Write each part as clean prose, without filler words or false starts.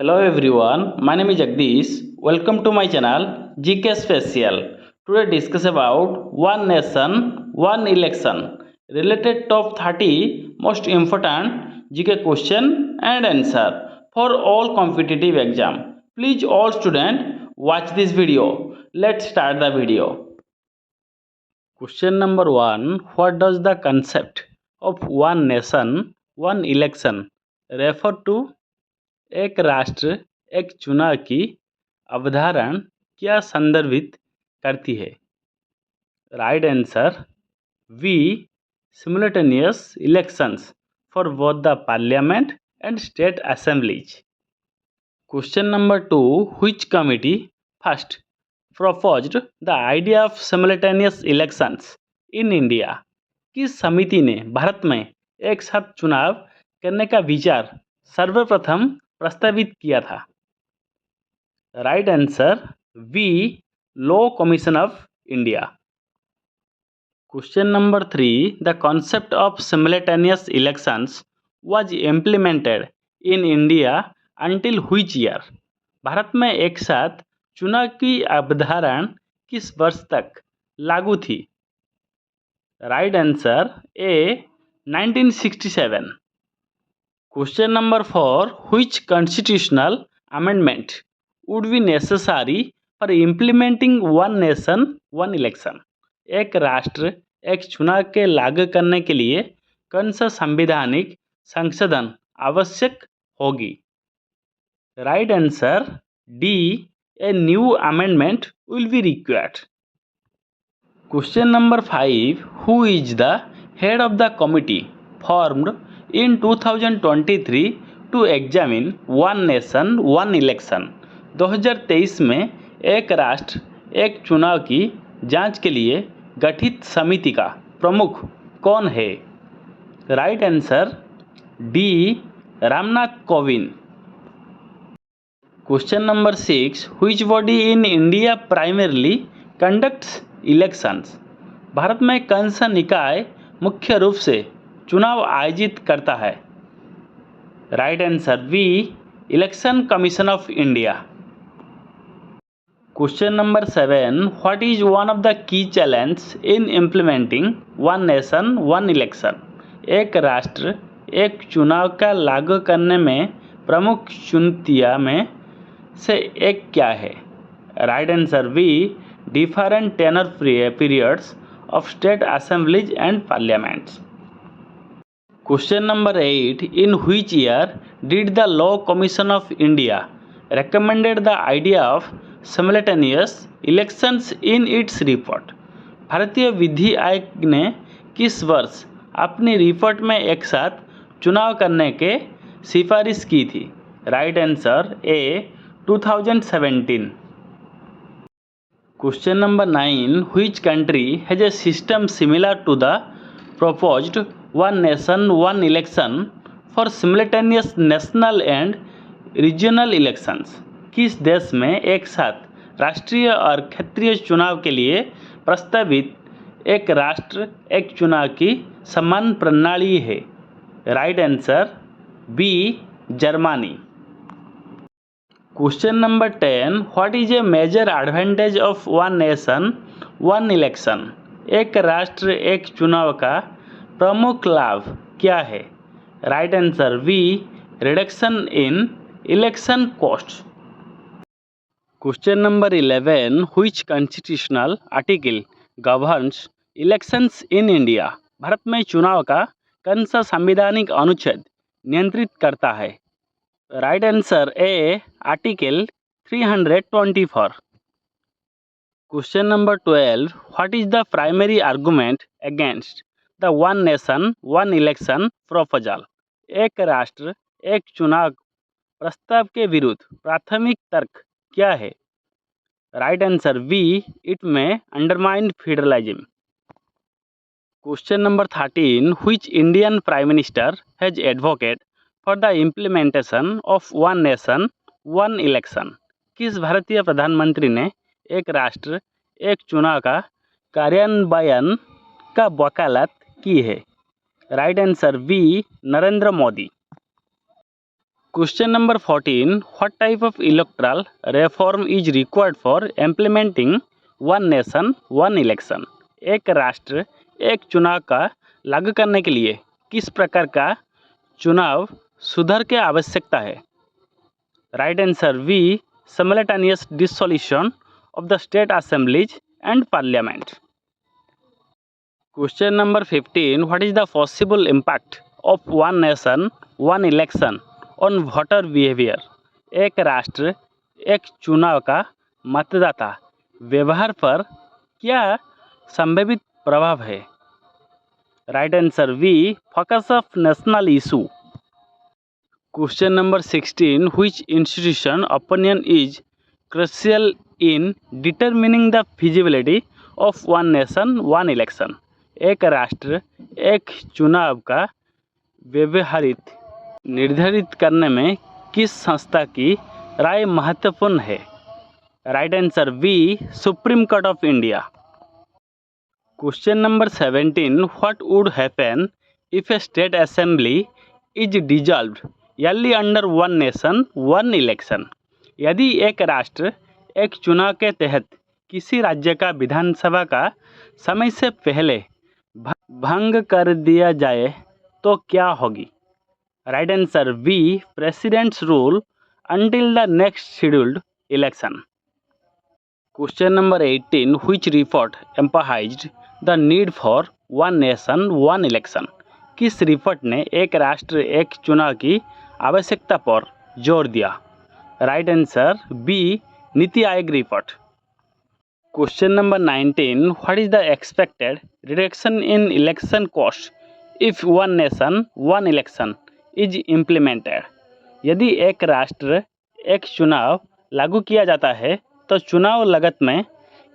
Hello everyone, my name is Jagdish. Welcome to my channel GK Special. Today discuss about one nation, one election related top 30 most important GK question and answer for all competitive exam. Please all student watch this video. Let's start the video. Question number 1. What does the concept of one nation, one election refer to? एक राष्ट्र एक चुनाव की अवधारणा क्या संदर्भित करती है? Right answer B simultaneous elections for both the parliament and state assemblies. Question number 2. Which committee first proposed the idea of simultaneous elections in India? किस समिति ने भारत में एक साथ चुनाव करने का विचार सर्वप्रथम प्रस्तावित किया था? Right answer B law commission of India. Question number 3. The concept of simultaneous elections was implemented in India until which year? Bharat में एक साथ चुनाव की अवधारणा किस वर्ष तक लागू थी? Right answer A 1967. Question number 4. Which constitutional amendment would be necessary for implementing one nation, one election? एक राष्ट्र एक चुनाव के लागू करने के लिए कौन सा संवैधानिक संशोधन आवश्यक होगी? Right answer D a new amendment will be required. Question number 5. Who is the head of the committee formed in 2023 to examine one nation one election? 2023 में एक राष्ट्र एक चुनाव की जांच के लिए गठित समिति का प्रमुख कौन है? Right answer D Ramnath Kovind. Question number 6. Which body in India primarily conducts elections? Bharat में कौन सा निकाय मुख्य रूप से चुनाव आयोजित करता है? Right answer B election commission of India. Question number 7. What is one of the key challenge in implementing one nation one election? एक राष्ट्र एक चुनाव का लागू करने में प्रमुख चुनौतियां में से एक क्या है? Right answer B different tenure periods of state assemblies and parliaments. Question number 8. In which year did the Law Commission of India recommended the idea of simultaneous elections in its report? भारतीय विधि आयोग ने किस वर्ष अपनी report में एक साथ चुनाव करने के सिफारिश की थी? Right answer A 2017. Question number 9. Which country has a system similar to the proposed one nation one election for simultaneous national and regional elections? किस देश में एक साथ राष्ट्रीय और क्षेत्रीय चुनाव के लिए प्रस्तावित एक राष्ट्र एक चुनाव की समान प्रणाली है? Right answer B Germany. Question number 10. What is a major advantage of one nation one election? एक राष्ट्र एक चुनाव का प्रमुख लाभ क्या है? Right answer B reduction in election cost. Question number 11. Which constitutional article governs elections in India? भारत में चुनाव का कौन सा संवैधानिक अनुच्छेद नियंत्रित करता है? Right answer A article 324. Question number 12. What is the primary argument against the one nation one election proposal? एक राष्ट्र एक चुनाव प्रस्ताव के विरुद्ध प्राथमिक तर्क क्या है? राइट आंसर वी इट में undermine federalism. Question number 13. Which Indian prime minister has advocate for the implementation of one nation one election? किस भारतीय प्रधानमंत्री ने एक राष्ट्र एक चुनाव का कार्यान्वयन का वकालत की है? Right answer B Narendra Modi. Question number 14. What type of electoral reform is required for implementing one nation one election? एक राष्ट्र एक चुनाव का लागू करने के लिए किस प्रकार का चुनाव सुधार की आवश्यकता है? Right answer B simultaneous dissolution of the state assemblies and parliament. Question number 15. What is the possible impact of one nation one election on voter behavior? एक राष्ट्र एक चुनाव का मतदाता व्यवहार पर क्या संभावित प्रभाव है? Right answer B focus of national issue. Question number 16. Which institution opinion is crucial in determining the feasibility of one nation one election? एक राष्ट्र एक चुनाव का व्यवहारित निर्धारित करने में किस संस्था की राय महत्वपूर्ण है? Right answer B supreme court of India. Question number 17. What would happen if A state assembly is dissolved yearly under one nation one election? यदि एक राष्ट्र एक चुनाव के तहत किसी राज्य का विधानसभा का समय से पहले भंग कर दिया जाए तो क्या होगी? Right answer B president's rule until the next scheduled election. Question number 18. Which report emphasised the need for one nation one election? किस रिपोर्ट ने एक राष्ट्र एक चुनाव की आवश्यकता पर जोर दिया? Right answer B NITI Aayog report. Question number 19. What is the expected reduction in election cost if one nation one election is implemented? यदि एक राष्ट्र एक चुनाव लागू किया जाता है तो चुनाव लागत में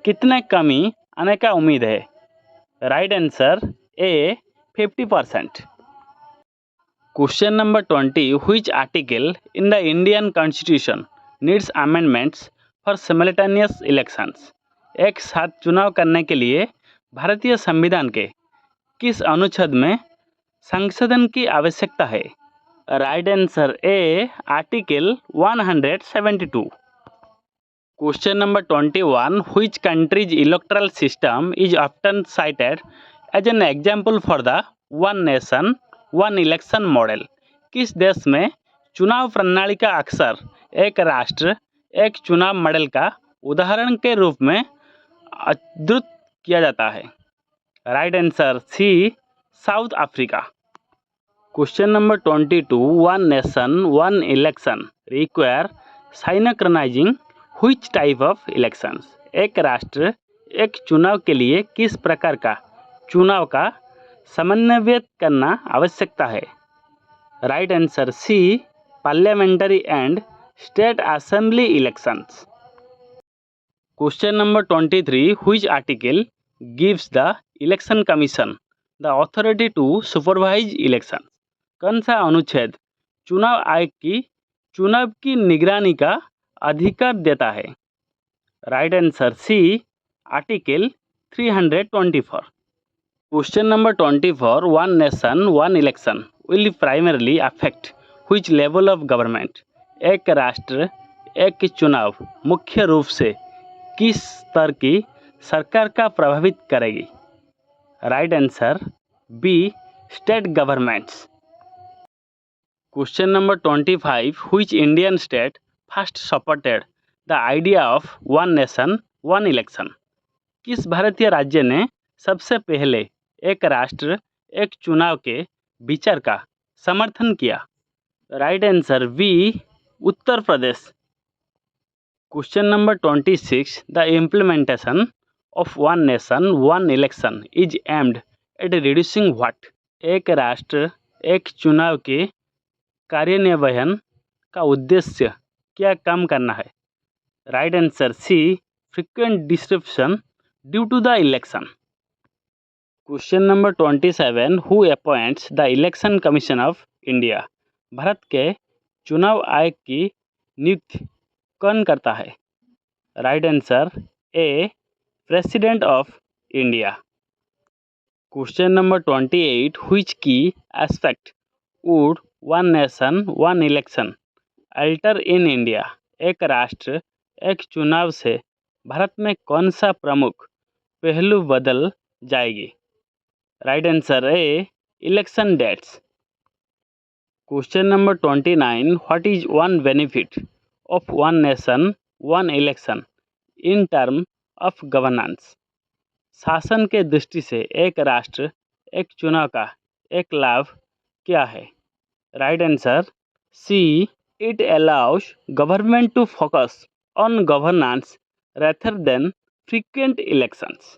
कितने कमी आने का उम्मीद है? Right answer A 50%. Question number 20. Which article in the Indian constitution needs amendments for simultaneous elections? एक साथ चुनाव करने के लिए भारतीय संविधान के किस अनुच्छेद में संशोधन की आवश्यकता है? Right answer A article 172. Question number 21. Which country's electoral system is often cited as an example for the one nation one election model? किस देश में चुनाव प्रणाली का अक्सर एक राष्ट्र एक चुनाव मॉडल का उदाहरण के रूप में उद्धृत किया जाता है? Right answer C South Africa. Question number 22. One nation one election require synchronising which type of elections? एक राष्ट्र एक चुनाव के लिए किस प्रकार का चुनाव का समन्वय करना आवश्यकता है? Right answer C parliamentary and state assembly elections. Question number 23. Which article gives the election commission the authority to supervise election? कौन सा अनुच्छेद चुनाव आयोग की चुनाव की निगरानी का अधिकार देता है? Right answer C article 324. Question number 24. One nation one election will primarily affect which level of government? एक राष्ट्र एक चुनाव मुख्य रूप से किस स्तर की सरकार का प्रभावित करेगी? Right answer B state governments. Question number 25. Which Indian state first supported the idea of one nation one election? किस भारतीय राज्य ने सबसे पहले एक राष्ट्र एक चुनाव के विचार का समर्थन किया? Right answer B Uttar Pradesh. Question number 26. The implementation of one nation one election is aimed at reducing what? एक राष्ट्र एक चुनाव के कार्यान्वयन का उद्देश्य क्या कम करना है? Right answer C frequent disruption due to the election. Question number 27. Who appoints the election commission of India? Bharat के चुनाव आयोग की नियुक्ति कौन करता है? Right answer A president of India. Question number 28. Which key aspect would one nation one election alter in India, एक राष्ट्र एक चुनाव से भारत में कौन सा प्रमुख पहलू बदल जाएगी? Right answer A, election dates. Question number 29, what is one benefit of one nation one election in term of governance? शासन के दृष्टि से एक राष्ट्र एक चुनाव का एक लाभ क्या है? Right answer C, it allows government to focus on governance rather than frequent elections.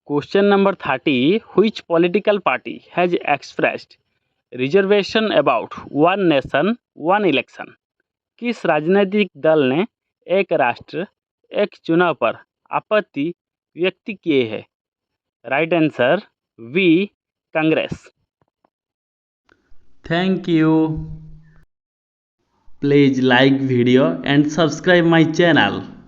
Question number 30, which political party has expressed reservation about one nation one election? किस राजनीतिक दल ने एक राष्ट्र एक चुनाव पर आपत्ति व्यक्त किए है? Right answer B, Congress. Thank you. Please like video and subscribe my channel.